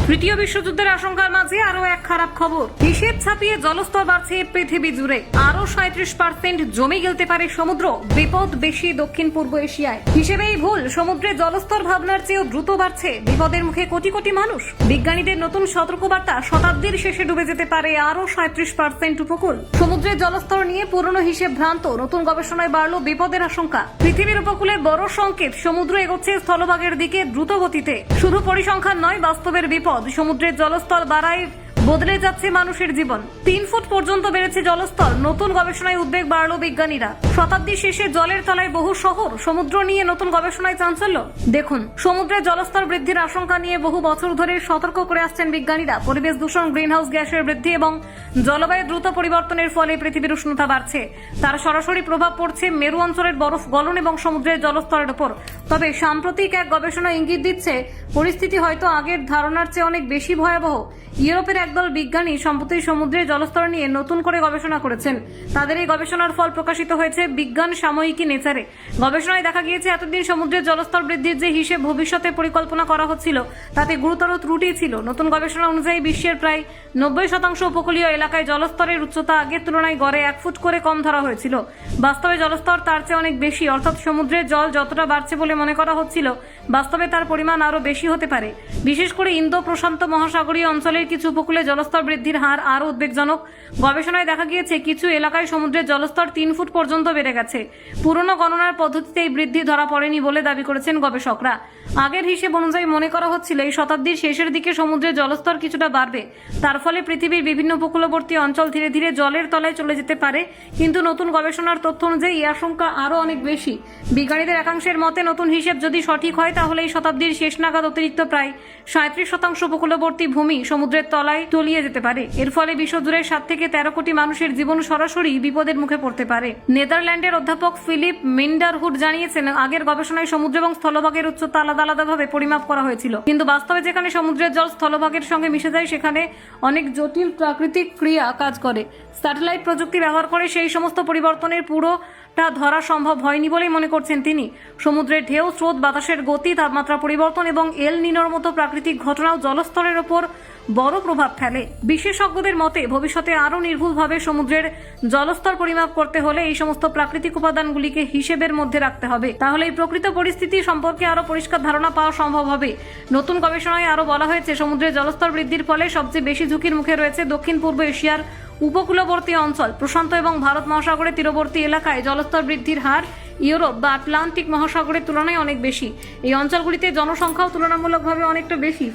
তৃতীয় বিশ্বযুদ্ধের আশঙ্কার মাঝে আরো এক খারাপ খবর। হিসেব ছাপিয়ে জলস্তর বাড়ছে পৃথিবী জুড়ে। আরো 37% জমে গেলতে পারে সমুদ্র। বিপদ বেশি দক্ষিণ পূর্ব এশিয়ায়। হিসেবেই ভুল, সমুদ্রে জলস্তর ভাবনার চেয়েও দ্রুত বাড়ছে। বিপদের মুখে কোটি কোটি মানুষ। বিজ্ঞানীদের নতুন সতর্কবার্তা, শতাব্দীর শেষে ডুবে যেতে পারে আরো 37% উপকূল। সমুদ্রের জলস্তর নিয়ে পুরনো হিসেব ভ্রান্ত, নতুন গবেষণায় বাড়ল বিপদের আশঙ্কা। পৃথিবীর উপকূলের বড় সংকেত, সমুদ্র এগোচ্ছে স্থলভাগের দিকে দ্রুত গতিতে। শুধু পরিসংখ্যান নয়, বাস্তবের বিপদ। সমুদ্রের জলস্তর বাড়ায় বদলে যাচ্ছে মানুষের জীবন। 3 ফুট পর্যন্ত বেড়েছে জলস্তর। নতুন গবেষণায় উদ্বেগ বাড়ল বিজ্ঞানীরা। শতাব্দীর শেষে জলের তলায় বহু শহর। সমুদ্র নিয়ে নতুন গবেষণায় চাঞ্চল্য। দেখুন, সমুদ্রের জলস্তর বৃদ্ধির আশঙ্কা নিয়ে বহু বছর ধরে সতর্ক করে আসছেন বিজ্ঞানীরা। পরিবেশ দূষণ, গ্রিনহাউস গ্যাসের বৃদ্ধি এবং জলবায়ু দ্রুত পরিবর্তনের ফলে পৃথিবীর উষ্ণতা বাড়ছে। তার সরাসরি প্রভাব পড়ছে মেরু অঞ্চলের বরফ গলন এবং সমুদ্রের জলস্তরের উপর। তবে সাম্প্রতিক এক গবেষণা ইঙ্গিত দিচ্ছে পরিস্থিতি হয়তো আগের ধারণার চেয়ে অনেক বেশি ভয়াবহ। ইউরোপের একদল বিজ্ঞানী সম্প্রতি সমুদ্রের জলস্তর নিয়ে নতুন করে গবেষণা করেছেন। তাদের এই গবেষণার ফল প্রকাশিত হয়েছে বিজ্ঞান সাময়িকী নেচারে। গবেষণায় দেখা গিয়েছে, এতদিন সমুদ্রের জলস্তর বৃদ্ধির যে হিসেব ভবিষ্যতে পরিকল্পনা করা হচ্ছিল তাতে গুরুতর ত্রুটি ছিল। নতুন গবেষণা অনুযায়ী বিশ্বের প্রায় 90% উপকূলীয় এলাকায় জলস্তরের উচ্চতা আগের তুলনায় গড়ে 1 ফুট করে কম ধরা হয়েছিল। বাস্তবে জলস্তর তার চেয়ে অনেক বেশি, অর্থাৎ সমুদ্রের জল যতটা বাড়ছে বলে মনে করা হচ্ছিল, বাস্তবে তার পরিমাণ আরো বেশি হতে পারে। বিশেষ করে ইন্দো প্রশান্ত মহাসাগরীয় অঞ্চলের কিছু উপকূলে জলস্তর বৃদ্ধির হার আরও উদ্বেগজনক। গবেষণায় দেখা গিয়েছে, কিছু এলাকায় সমুদ্রের জলস্তর 3 ফুট পর্যন্ত বেড়ে গেছে। পুরনো গণনার পদ্ধতিতে এই বৃদ্ধি ধরা পড়েনি বলে দাবি করেছেন গবেষকরা। আগের হিসেব অনুযায়ী মনে করা হচ্ছিল এই শতাব্দীর শেষের দিকে সমুদ্রের জলস্তর কিছুটা বাড়বে। তার ফলে পৃথিবীর বিভিন্ন উপকূলবর্তী অঞ্চল ধীরে ধীরে জলের তলায় চলে যেতে পারে। কিন্তু নতুন গবেষণার তথ্য অনুযায়ী এই আশঙ্কা আরও অনেক বেশি। বিজ্ঞানীদের একাংশের মতে, নতুন হিসেব যদি সঠিক হয় তাহলে এই শতাব্দীর শেষ নাগাদ অতিরিক্ত প্রায় 37% উপকূলবর্তী ভূমি সমুদ্রের তলায় তলিয়ে যেতে পারে। এর ফলে বিশ্বজুড়ে 7 থেকে 13 কোটি মানুষের জীবন সরাসরি বিপদের মুখে পড়তে পারে। নেদারল্যান্ডের অধ্যাপক ফিলিপ মিন্ডারহুড জানিয়েছেন, আগের গবেষণায় সমুদ্র এবং স্থলভাগের উচ্চতা আলাদা আলাদাভাবে পরিমাপ করা হয়েছিল। কিন্তু বাস্তবে যেখানে সমুদ্রের জল স্থলভাগের সঙ্গে মিশে যায়, সেখানে অনেক জটিল প্রাকৃতিক ক্রিয়া কাজ করে। স্যাটেলাইট প্রযুক্তি ব্যবহার করে সেই সমস্ত পরিবর্তনের পুরোটা ধরা সম্ভব হয়নি বলেই মনে করছেন তিনি। সমুদ্রের ঢেউ, স্রোত, বাতাসের গতি, তাপমাত্রা পরিবর্তন এবং এল নিনোর মতো প্রাকৃতিক ঘটনাও জলস্তরের ওপর বড় প্রভাব ফেলে। বিশেষজ্ঞদের মতে, ভবিষ্যতে আরও নির্ভুলভাবে সমুদ্রের জলস্তর পরিমাপ করতে হলে এই সমস্ত প্রাকৃতিক উপাদানগুলিকে হিসেবের মধ্যে রাখতে হবে। তাহলে এই প্রকৃত পরিস্থিতি সম্পর্কে আরও পরিষ্কার ধারণা পাওয়া সম্ভব হবে। নতুন গবেষণায় আরও বলা হয়েছে, সমুদ্রের জলস্তর বৃদ্ধির ফলে সবচেয়ে বেশি ঝুঁকির মুখে রয়েছে দক্ষিণ পূর্ব এশিয়ার উপকূলবর্তী অঞ্চল। প্রশান্ত এবং ভারত মহাসাগরের তীরবর্তী এলাকায় জলস্তর বৃদ্ধির হার ইউরোপ বা আটলান্টিক মহাসাগরের তুলনায় অনেক বেশি। এই অঞ্চলগুলিতে জনসংখ্যাও তুলনামূলকভাবে অনেকটা বেশি।